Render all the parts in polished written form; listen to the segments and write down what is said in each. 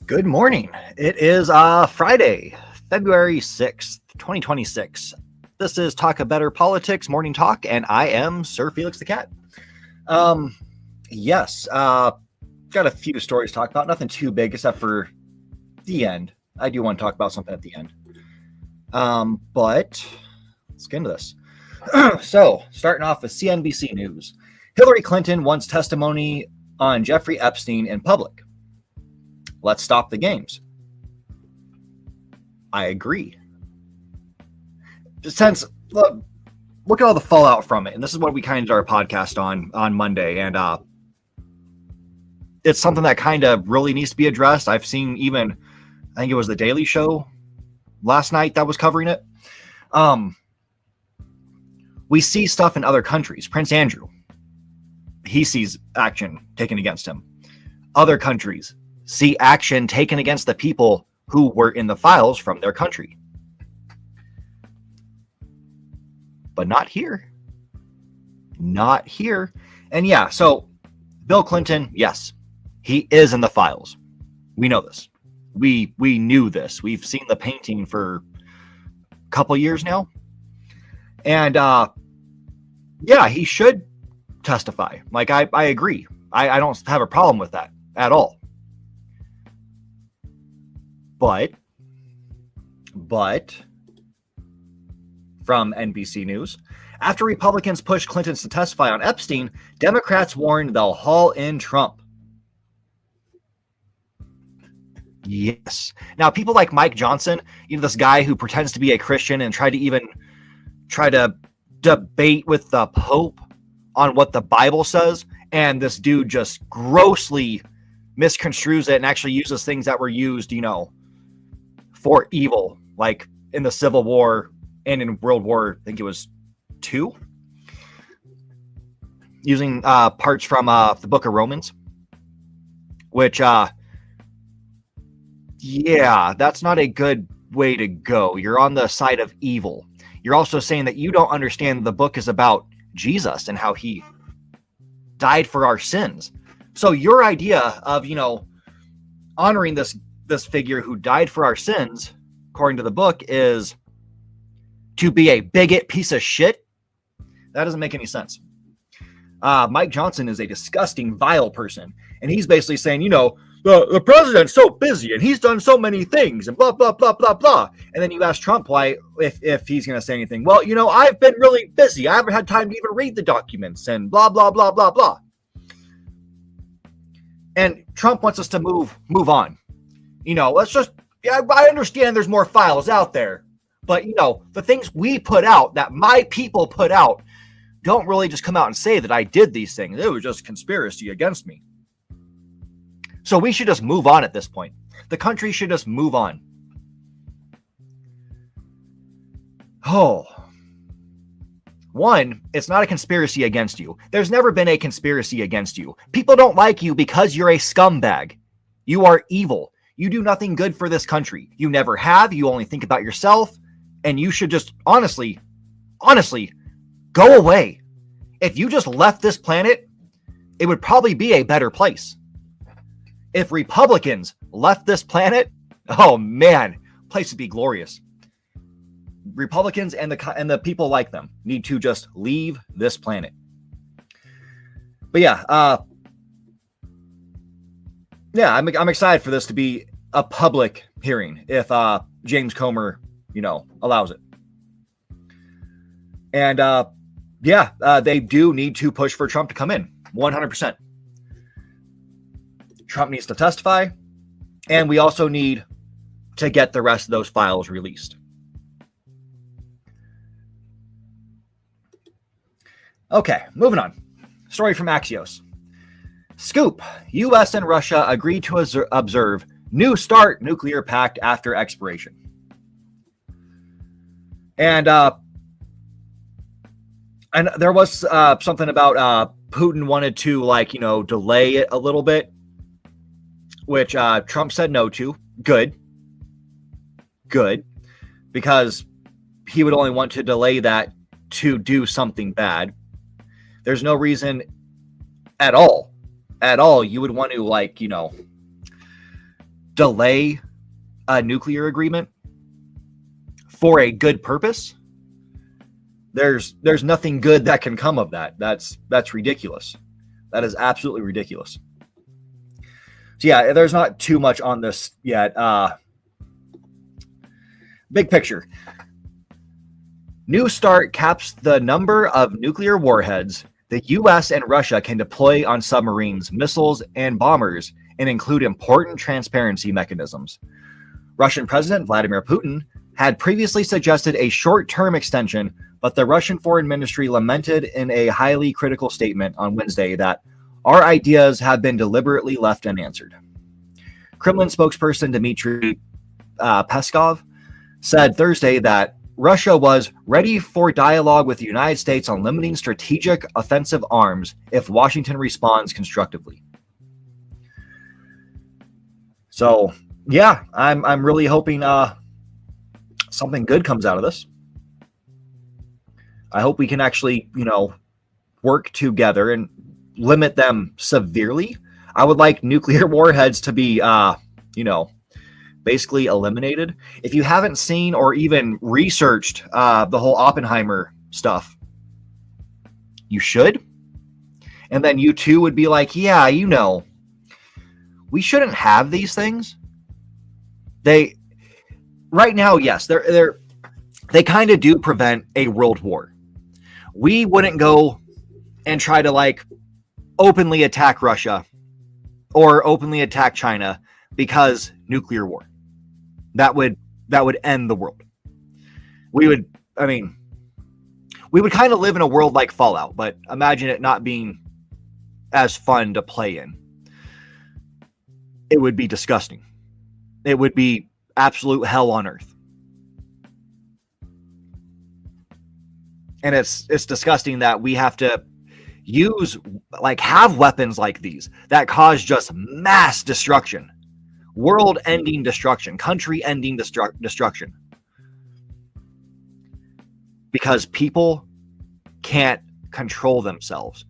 Good morning. It is Friday, February 6th, 2026. This is Talk a Better Politics Morning Talk, and I am Sir Felix the Cat. Yes, got a few stories to talk about. Nothing too big except for the end. I do want to talk about something at the end. But let's get into this. So, starting off with CNBC News. Hilary Clinton wants testimony on Jeffrey Epstein in public. Let's stop the games. I agree. Since look at all the fallout from it, and this is what we kind of did our podcast on Monday, and it's something that kind of really needs to be addressed. I've seen even, I think it was the Daily Show last night that was covering it. We see stuff in other countries. Prince Andrew, he sees action taken against him. Other countries see action taken against the people who were in the files from their country. But not here. Not here. And yeah, so Bill Clinton, yes, he is in the files. We know this. We knew this. We've seen the painting for a couple years now. And yeah, he should testify. Like, I agree. I don't have a problem with that at all. But from NBC News, after Republicans pushed Clinton to testify on Epstein, Democrats warned they'll haul in Trump. Yes. Now, people like Mike Johnson, this guy who pretends to be a Christian and try to debate with the Pope on what the Bible says, and this dude just grossly misconstrues it and actually uses things that were used, for evil, like in the Civil War and in World War, I think it was II, using parts from the book of Romans, which, yeah, that's not a good way to go. You're on the side of evil. You're also saying that you don't understand the book is about Jesus and how he died for our sins. So your idea of, honoring this figure who died for our sins, according to the book, is to be a bigot piece of shit. That doesn't make any sense. Mike Johnson is a disgusting, vile person. And he's basically saying, the president's so busy and he's done so many things and blah, blah, blah, blah, blah. And then you ask Trump why, if he's going to say anything. Well, I've been really busy. I haven't had time to even read the documents and blah, blah, blah, blah, blah. And Trump wants us to move on. Let's just, I understand there's more files out there, but the things we put out, that my people put out, don't really just come out and say that I did these things. It was just conspiracy against me. So we should just move on at this point. The country should just move on. One, it's not a conspiracy against you. There's never been a conspiracy against you. People don't like you because you're a scumbag. You are evil. You do nothing good for this country. You never have. You only think about yourself. And you should just honestly, go away. If you just left this planet, it would probably be a better place. If Republicans left this planet, oh man, place would be glorious. Republicans and the people like them need to just leave this planet. But yeah, I'm excited for this to be a public hearing if James Comer, allows it. And they do need to push for Trump to come in 100%. Trump needs to testify, and we also need to get the rest of those files released. Okay, moving on. Story from Axios. Scoop. U.S. and Russia agree to observe New START nuclear pact after expiration. And there was something about Putin wanted to, delay it a little bit, which Trump said no to. Good. Because he would only want to delay that to do something bad. There's no reason at all you would want to delay a nuclear agreement for a good purpose, there's nothing good that can come of that. That's ridiculous. That is absolutely ridiculous. So yeah, there's not too much on this yet. Big picture. New START caps the number of nuclear warheads the U.S. and Russia can deploy on submarines, missiles, and bombers, and include important transparency mechanisms. Russian President Vladimir Putin had previously suggested a short-term extension, but the Russian Foreign Ministry lamented in a highly critical statement on Wednesday that our ideas have been deliberately left unanswered. Kremlin spokesperson Dmitry Peskov said Thursday that Russia was ready for dialogue with the United States on limiting strategic offensive arms if Washington responds constructively. So, yeah, I'm really hoping something good comes out of this. I hope we can actually, work together and limit them severely. I would like nuclear warheads to be, basically eliminated. If you haven't seen or even researched the whole Oppenheimer stuff, you should. And then you too would be like, yeah, we shouldn't have these things. Right now, yes, they kind of do prevent a world war. We wouldn't go and try to openly attack Russia or openly attack China because nuclear war. That would end the world. We would kind of live in a world like Fallout, but imagine it not being as fun to play in. It would be disgusting. It would be absolute hell on earth. And it's disgusting that we have to have weapons like these that cause just mass destruction. World-ending destruction, country-ending destruction. Because people can't control themselves.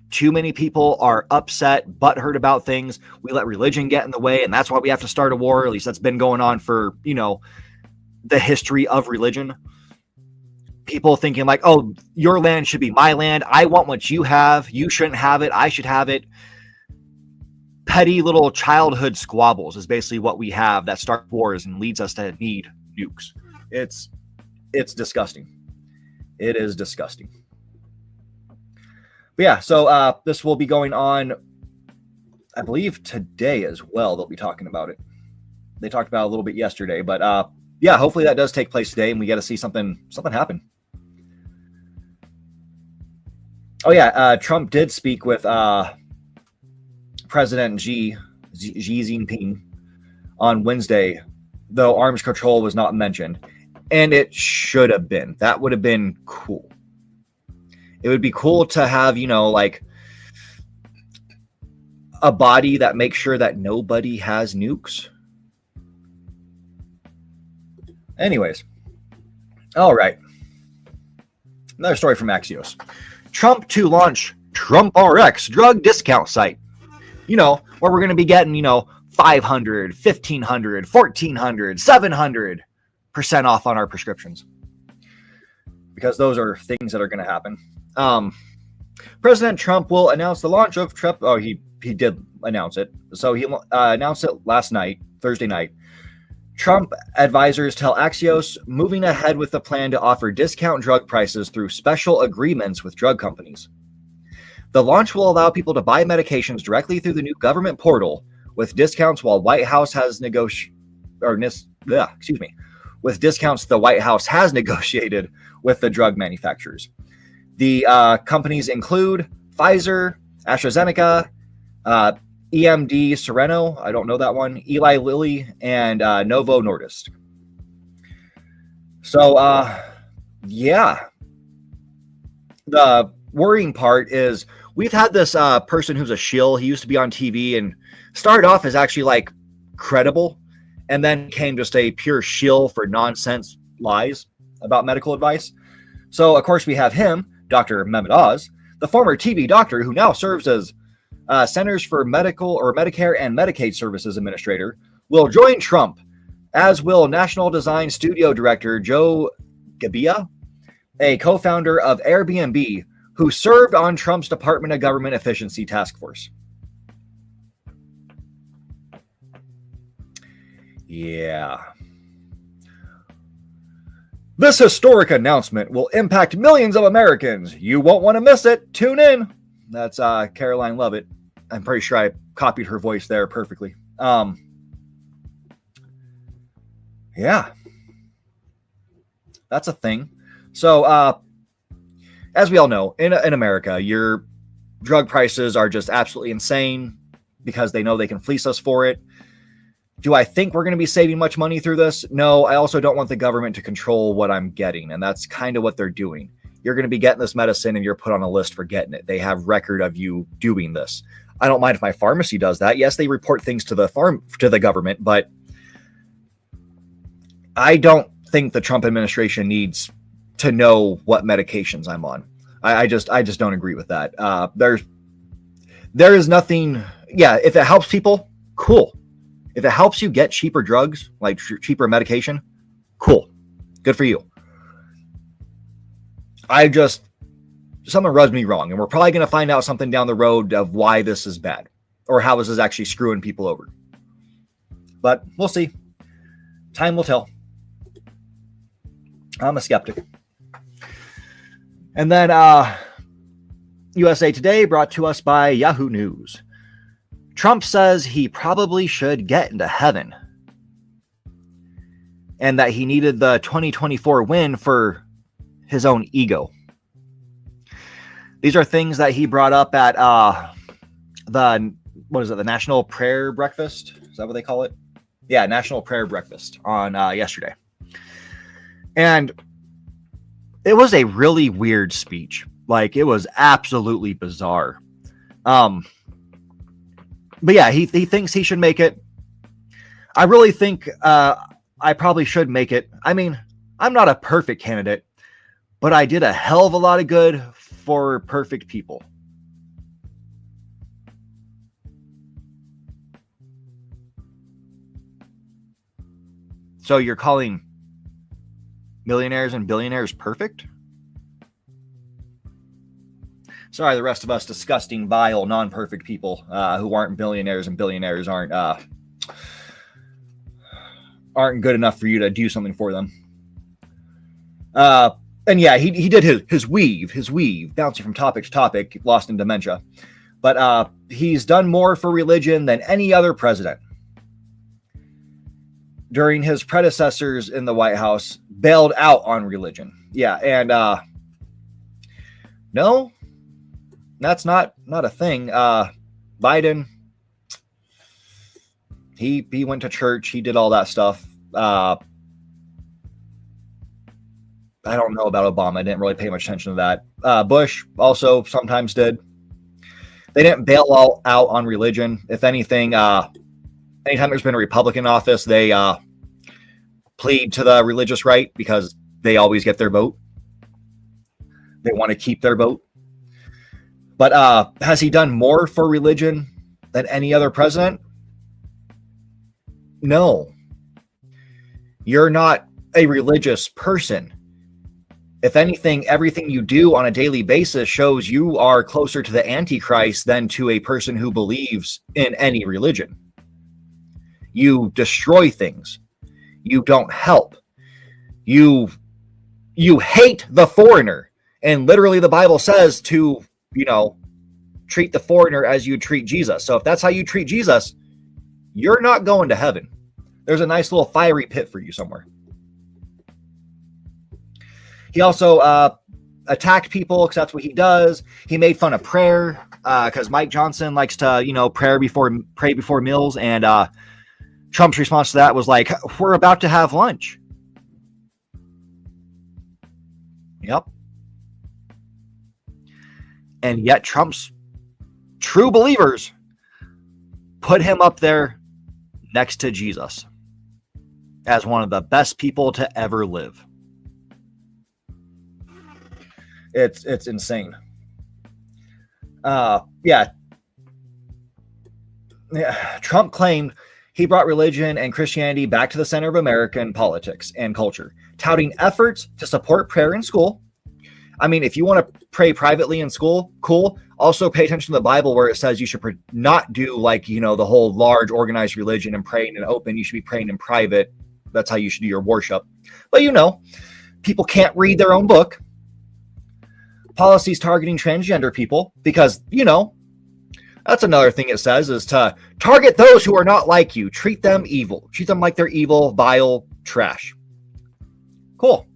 Too many people are upset, butthurt about things. We let religion get in the way, and that's why we have to start a war. At least that's been going on for, the history of religion. People thinking oh, your land should be my land. I want what you have. You shouldn't have it. I should have it. Petty little childhood squabbles is basically what we have that start wars and leads us to need nukes. It's disgusting. It is disgusting. But yeah, so this will be going on, I believe, today as well. They'll be talking about it. They talked about it a little bit yesterday, but yeah, hopefully that does take place today and we get to see something happen. Oh yeah, Trump did speak with President Xi Jinping on Wednesday, though arms control was not mentioned. And it should have been. That would have been cool. It would be cool to have, a body that makes sure that nobody has nukes. Anyways. All right. Another story from Axios. Trump to launch Trump RX drug discount site. Where we're going to be getting, 500, 1,500, 1,400, 700% off on our prescriptions. Because those are things that are going to happen. President Trump will announce the launch of he did announce it. So he announced it last night, Thursday night. Trump advisors tell Axios moving ahead with the plan to offer discount drug prices through special agreements with drug companies. The launch will allow people to buy medications directly through the new government portal with discounts while White House has with discounts the White House has negotiated with the drug manufacturers. The companies include Pfizer, AstraZeneca, EMD Sereno, I don't know that one, Eli Lilly, and Novo Nordisk. So, yeah. The worrying part is we've had this person who's a shill. He used to be on TV and started off as actually credible and then became just a pure shill for nonsense lies about medical advice. So, of course, we have him, Dr. Mehmet Oz, the former TV doctor who now serves as Centers for Medical or Medicare and Medicaid Services Administrator, will join Trump, as will National Design Studio Director Joe Gebbia, a co-founder of Airbnb, who served on Trump's Department of Government Efficiency Task Force. Yeah. This historic announcement will impact millions of Americans. You won't want to miss it. Tune in. That's Caroline Lovett. I'm pretty sure I copied her voice there perfectly. Yeah. That's a thing. So, as we all know, in America, your drug prices are just absolutely insane because they know they can fleece us for it. Do I think we're going to be saving much money through this? No, I also don't want the government to control what I'm getting, and that's kind of what they're doing. You're going to be getting this medicine, and you're put on a list for getting it. They have record of you doing this. I don't mind if my pharmacy does that. Yes, they report things to the government, but I don't think the Trump administration needs to know what medications I'm on. I just don't agree with that. There is nothing. Yeah, if it helps people, cool. If it helps you get cheaper drugs, like cheaper medication, cool. Good for you. Something rubs me wrong, and we're probably going to find out something down the road of why this is bad or how this is actually screwing people over. But we'll see. Time will tell. I'm a skeptic. And then USA Today, brought to us by Yahoo News. Trump says he probably should get into heaven and that he needed the 2024 win for his own ego. These are things that he brought up at the National Prayer Breakfast? Is that what they call it? Yeah, National Prayer Breakfast on yesterday. And it was a really weird speech. Like, it was absolutely bizarre. But yeah, he thinks he should make it. I really think I probably should make it. I mean, I'm not a perfect candidate, but I did a hell of a lot of good for perfect people. So you're calling millionaires and billionaires perfect? Sorry, the rest of us disgusting, vile, non-perfect people who aren't billionaires, and billionaires aren't good enough for you to do something for them. And yeah, he did his weave, bouncing from topic to topic, lost in dementia. But he's done more for religion than any other president. During his predecessors in the White House, bailed out on religion. Yeah, and no, that's not a thing. Biden, he went to church, he did all that stuff. I don't know about Obama. I didn't really pay much attention to that. Bush also sometimes did. They didn't bail all out on religion. If anything, anytime there's been a Republican office, they plead to the religious right because they always get their vote. They want to keep their vote. But has he done more for religion than any other president? No. You're not a religious person. If anything, everything you do on a daily basis shows you are closer to the Antichrist than to a person who believes in any religion. You destroy things. You don't help. You hate the foreigner. And literally the Bible says to, treat the foreigner as you treat Jesus. So if that's how you treat Jesus, you're not going to heaven. There's a nice little fiery pit for you somewhere. He also attacked people because that's what he does. He made fun of prayer because Mike Johnson likes to, pray before meals. And Trump's response to that was like, we're about to have lunch. Yep. And yet Trump's true believers put him up there next to Jesus as one of the best people to ever live. It's insane. Yeah. Trump claimed He brought religion and Christianity back to the center of American politics and culture, touting efforts to support prayer in school. I mean, if you want to pray privately in school, cool. Also pay attention to the Bible where it says you should not do like, the whole large organized religion and praying in open. You should be praying in private. That's how you should do your worship. But people can't read their own book. Policies targeting transgender people because, that's another thing it says is to target those who are not like you. Treat them evil. Treat them like they're evil, vile, trash. Cool.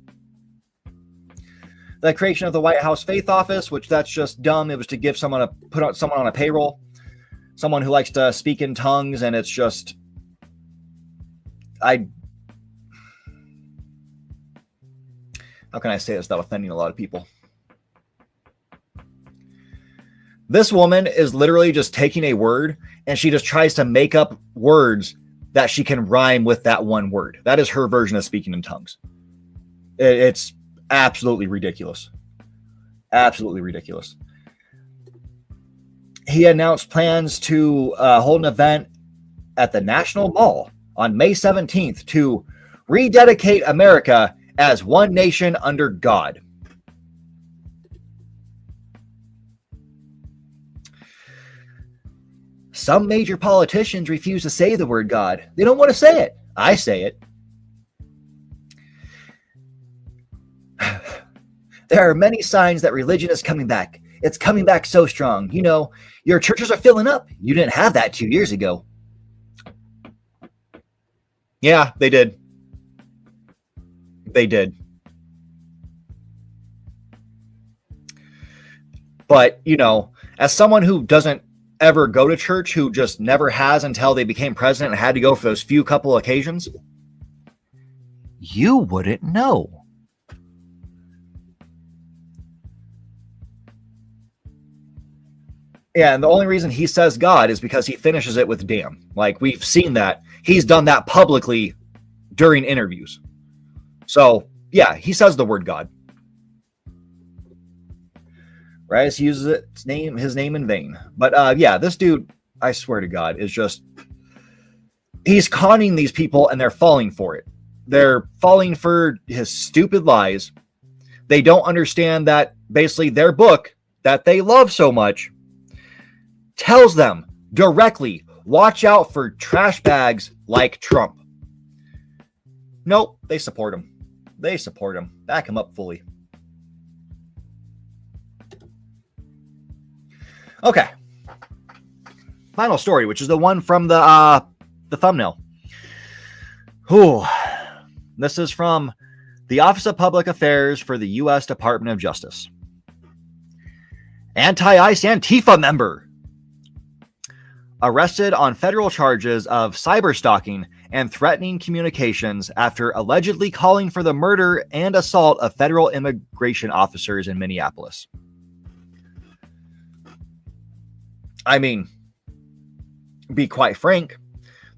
The creation of the White House Faith Office, which that's just dumb. It was to give put someone on a payroll, someone who likes to speak in tongues, and it's just, how can I say this without offending a lot of people? This woman is literally just taking a word and she just tries to make up words that she can rhyme with that one word. That is her version of speaking in tongues. It's absolutely ridiculous. Absolutely ridiculous. He announced plans to hold an event at the National Mall on May 17th to rededicate America as one nation under God. Some major politicians refuse to say the word God. They don't want to say it. I say it. There are many signs that religion is coming back. It's coming back so strong. Your churches are filling up. You didn't have that 2 years ago. Yeah, they did. They did. But, as someone who doesn't ever go to church, who just never has until they became president and had to go for those few couple occasions, you wouldn't know. Yeah, and the only reason he says God is because he finishes it with damn. Like, we've seen that. He's done that publicly during interviews. So, yeah, he says the word God. Right? He uses his name in vain. But, yeah, this dude, I swear to God, is just... He's conning these people, and they're falling for it. They're falling for his stupid lies. They don't understand that, basically, their book that they love so much tells them directly, watch out for trash bags like Trump. Nope, they support him. They support him. Back him up fully. Okay. Final story, which is the one from the thumbnail. Whew. This is from the Office of Public Affairs for the U.S. Department of Justice. Anti-ICE Antifa member arrested on federal charges of cyberstalking and threatening communications after allegedly calling for the murder and assault of federal immigration officers in Minneapolis. I mean, be quite frank,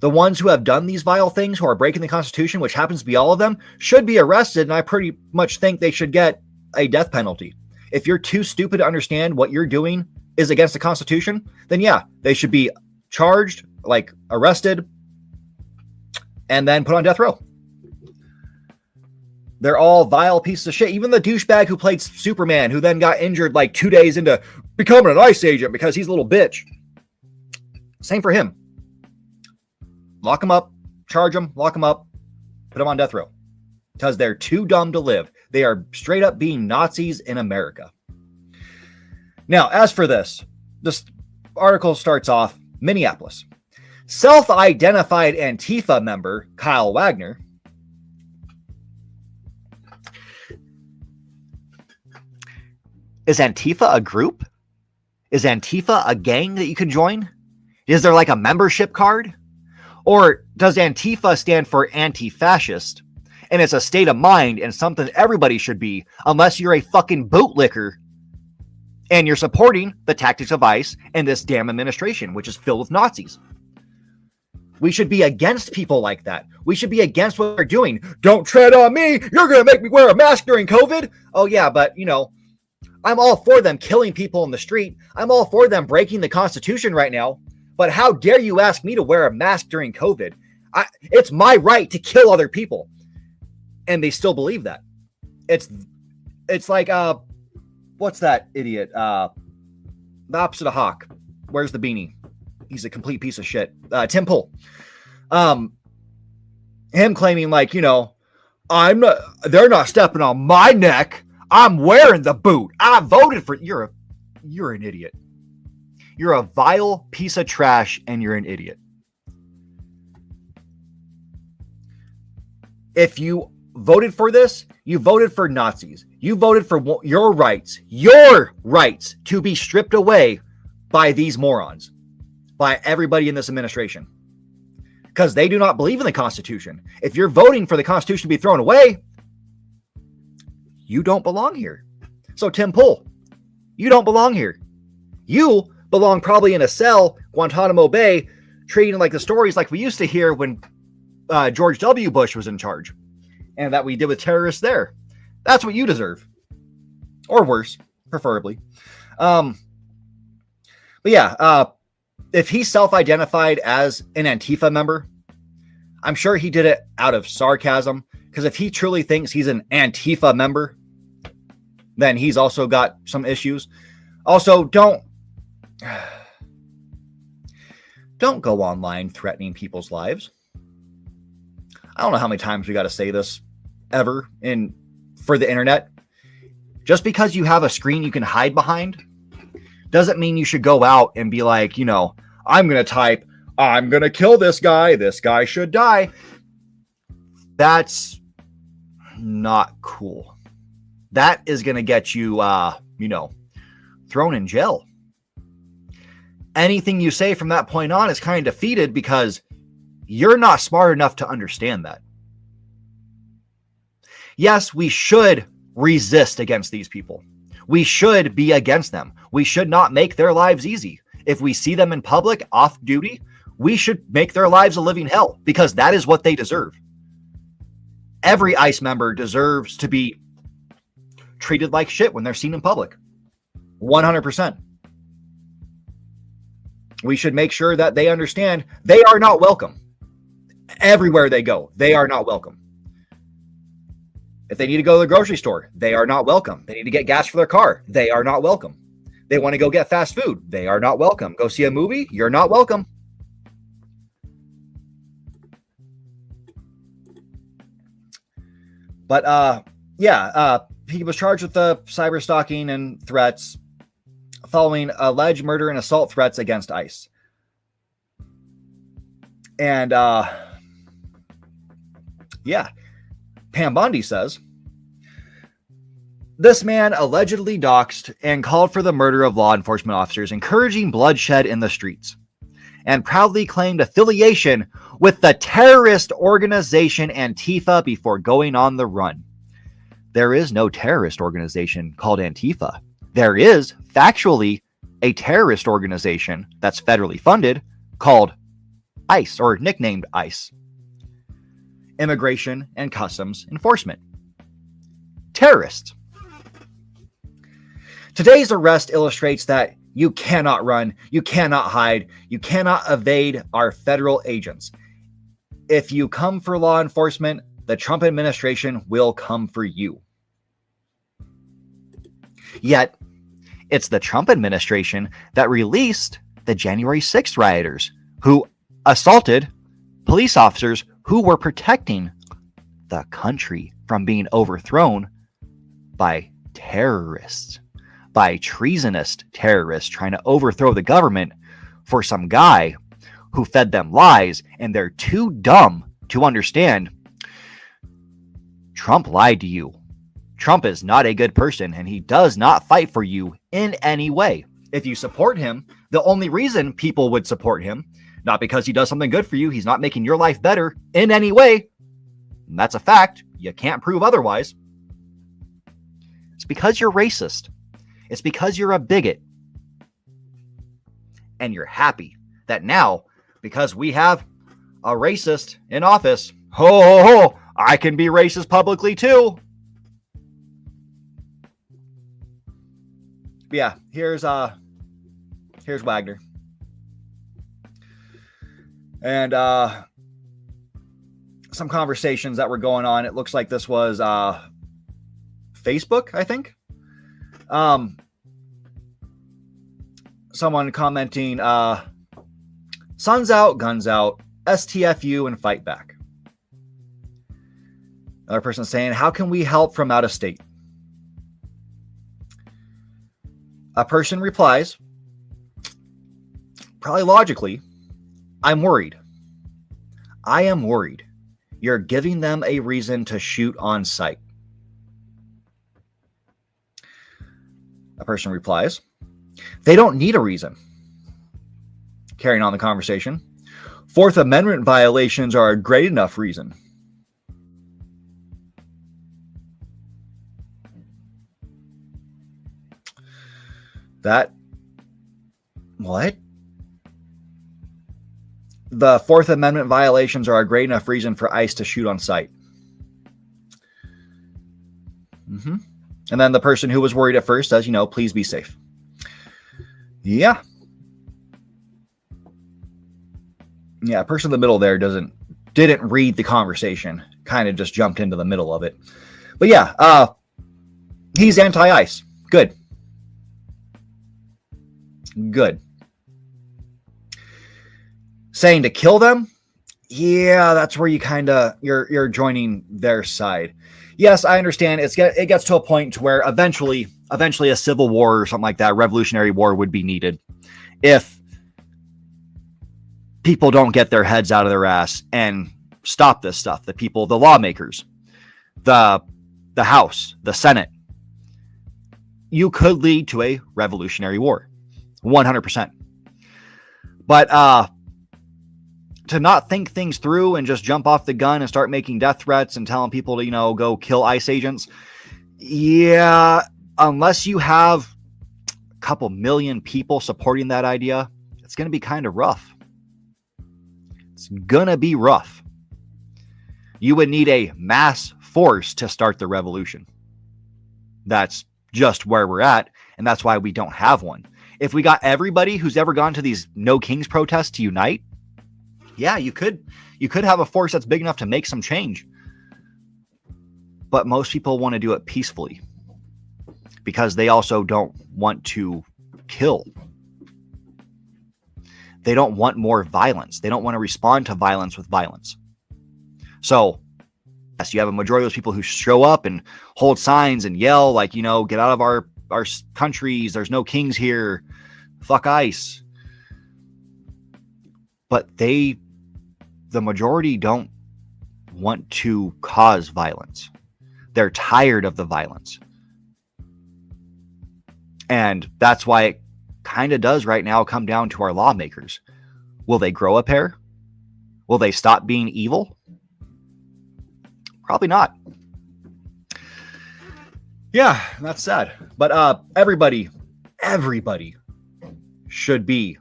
the ones who have done these vile things, who are breaking the Constitution, which happens to be all of them, should be arrested, and I pretty much think they should get a death penalty. If you're too stupid to understand what you're doing is against the Constitution, then yeah, they should be charged, like arrested, and then put on death row. They're all vile pieces of shit. Even the douchebag who played Superman, who then got injured like 2 days into becoming an ICE agent because he's a little bitch. Same for him. Lock him up, charge him, lock him up, put him on death row. Because they're too dumb to live. They are straight up being Nazis in America. Now, as for this article starts off, Minneapolis. Self-identified Antifa member Kyle Wagner Is Antifa a group? Is Antifa a gang that you can join? Is there like a membership card? Or does Antifa stand for anti-fascist? And it's a state of mind and something everybody should be, unless you're a fucking bootlicker and you're supporting the tactics of ICE and this damn administration, which is filled with Nazis. We should be against people like that. We should be against what they're doing. Don't tread on me. You're going to make me wear a mask during COVID. Oh, yeah, but, I'm all for them killing people in the street. I'm all for them breaking the Constitution right now. But how dare you ask me to wear a mask during COVID? It's my right to kill other people. And they still believe that. It's like, what's that idiot? The opposite of Hawk. Where's the beanie? He's a complete piece of shit. Tim Pool. Him claiming like, they're not stepping on my neck. I'm wearing the boot. I voted for you're an idiot. You're a vile piece of trash and you're an idiot. If you voted for this, you voted for Nazis. You voted for your rights to be stripped away by these morons, by everybody in this administration. Because they do not believe in the Constitution. If you're voting for the Constitution to be thrown away, you don't belong here. So Tim Pool, you don't belong here. You belong probably in a cell, Guantanamo Bay, treating like the stories like we used to hear when George W. Bush was in charge, and that we did with terrorists there. That's what you deserve, or worse, preferably. But yeah, if he self-identified as an Antifa member, I'm sure he did it out of sarcasm, because if he truly thinks he's an Antifa member, then he's also got some issues. Also, don't go online threatening people's lives. I don't know how many times we got to say this ever for the internet. Just because you have a screen you can hide behind doesn't mean you should go out and be like, I'm going to type, I'm going to kill this guy should die. That's not cool. That is going to get you, thrown in jail. Anything you say from that point on is kind of defeated because you're not smart enough to understand that. Yes, we should resist against these people. We should be against them. We should not make their lives easy. If we see them in public, off duty, we should make their lives a living hell because that is what they deserve. Every ICE member deserves to be treated like shit when they're seen in public. 100%. We should make sure that they understand they are not welcome. Everywhere they go, they are not welcome. If they need to go to the grocery store, they are not welcome. They need to get gas for their car, they are not welcome. They want to go get fast food, they are not welcome. Go see a movie, you're not welcome. But he was charged with the cyber stalking and threats following alleged murder and assault threats against ICE. And Pam Bondi says, this man allegedly doxed and called for the murder of law enforcement officers, encouraging bloodshed in the streets, and proudly claimed affiliation with the terrorist organization Antifa before going on the run. There is no terrorist organization called Antifa. There is factually a terrorist organization that's federally funded called ICE, or nicknamed ICE. Immigration and Customs Enforcement. Terrorists. Today's arrest illustrates that you cannot run, you cannot hide, you cannot evade our federal agents. If you come for law enforcement, the Trump administration will come for you. Yet, it's the Trump administration that released the January 6th rioters who assaulted police officers who were protecting the country from being overthrown by terrorists, by treasonous terrorists trying to overthrow the government for some guy who fed them lies, and they're too dumb to understand. Trump lied to you. Trump is not a good person, and he does not fight for you in any way. If you support him, the only reason people would support him, not because he does something good for you, he's not making your life better in any way. And that's a fact. You can't prove otherwise. It's because you're racist. It's because you're a bigot. And you're happy that now, because we have a racist in office, I can be racist publicly too. Yeah, here's Wagner. And some conversations that were going on. It looks like this was Facebook, I think. Someone commenting, sun's out, guns out, STFU and fight back. Another person saying, how can we help from out of state? A person replies, probably logically, I'm worried. I am worried. You're giving them a reason to shoot on sight. A person replies, they don't need a reason. Carrying on the conversation, Fourth Amendment violations are a great enough reason. What? The Fourth Amendment violations are a great enough reason for ICE to shoot on sight. And then the person who was worried at first says, please be safe. Yeah. Yeah, a person in the middle there didn't read the conversation. Kind of just jumped into the middle of it. But yeah, he's anti-ICE. Good. Saying to kill them, yeah, that's where you you're joining their side. Yes, I understand. It gets to a point where eventually a civil war or something like that, revolutionary war, would be needed if people don't get their heads out of their ass and stop this stuff. The lawmakers, the House, the Senate. You could lead to a revolutionary war, 100%. But to not think things through and just jump off the gun and start making death threats and telling people to, go kill ICE agents. Yeah, unless you have a couple million people supporting that idea, it's going to be kind of rough. It's going to be rough. You would need a mass force to start the revolution. That's just where we're at, and that's why we don't have one. If we got everybody who's ever gone to these No Kings protests to unite, yeah, you could have a force that's big enough to make some change. But most people want to do it peacefully because they also don't want to kill. They don't want more violence. They don't want to respond to violence with violence. So, yes, you have a majority of those people who show up and hold signs and yell like, get out of our countries. There's no kings here. Fuck ICE. But the majority don't want to cause violence. They're tired of the violence. And that's why it kind of does right now come down to our lawmakers. Will they grow a pair? Will they stop being evil? Probably not. Yeah, that's sad. But everybody should be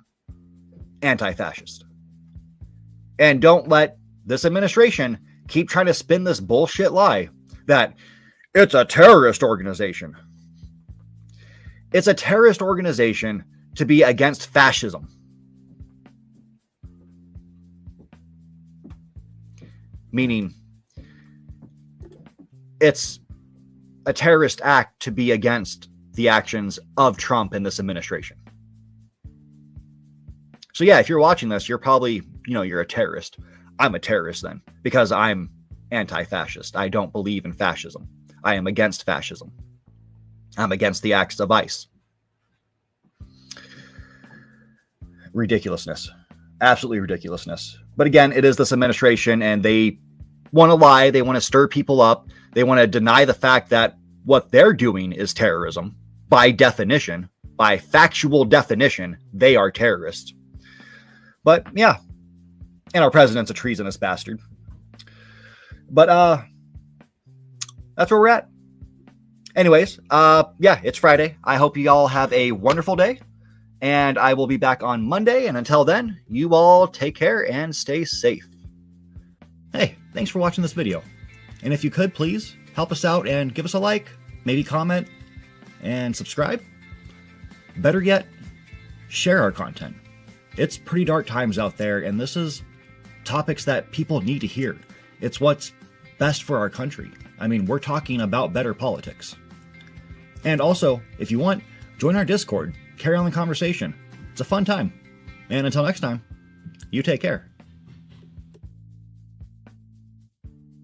anti-fascist. And don't let this administration keep trying to spin this bullshit lie that it's a terrorist organization. It's a terrorist organization to be against fascism. Meaning, it's a terrorist act to be against the actions of Trump and this administration. So yeah, if you're watching this, you're probably, you're a terrorist. I'm a terrorist then, because I'm anti-fascist. I don't believe in fascism. I am against fascism. I'm against the acts of ICE. Ridiculousness. Absolutely ridiculousness. But again, it is this administration, and they want to lie. They want to stir people up. They want to deny the fact that what they're doing is terrorism. By definition, by factual definition, they are terrorists. But yeah, and our president's a treasonous bastard. But that's where we're at. Anyways, yeah, it's Friday. I hope you all have a wonderful day, and I will be back on Monday. And until then, you all take care and stay safe. Hey, thanks for watching this video. And if you could, please help us out and give us a like, maybe comment, and subscribe. Better yet, share our content. It's pretty dark times out there, and this is topics that people need to hear. It's what's best for our country. I mean, we're talking about better politics. And also, if you want, join our Discord, carry on the conversation. It's a fun time. And until next time, you take care.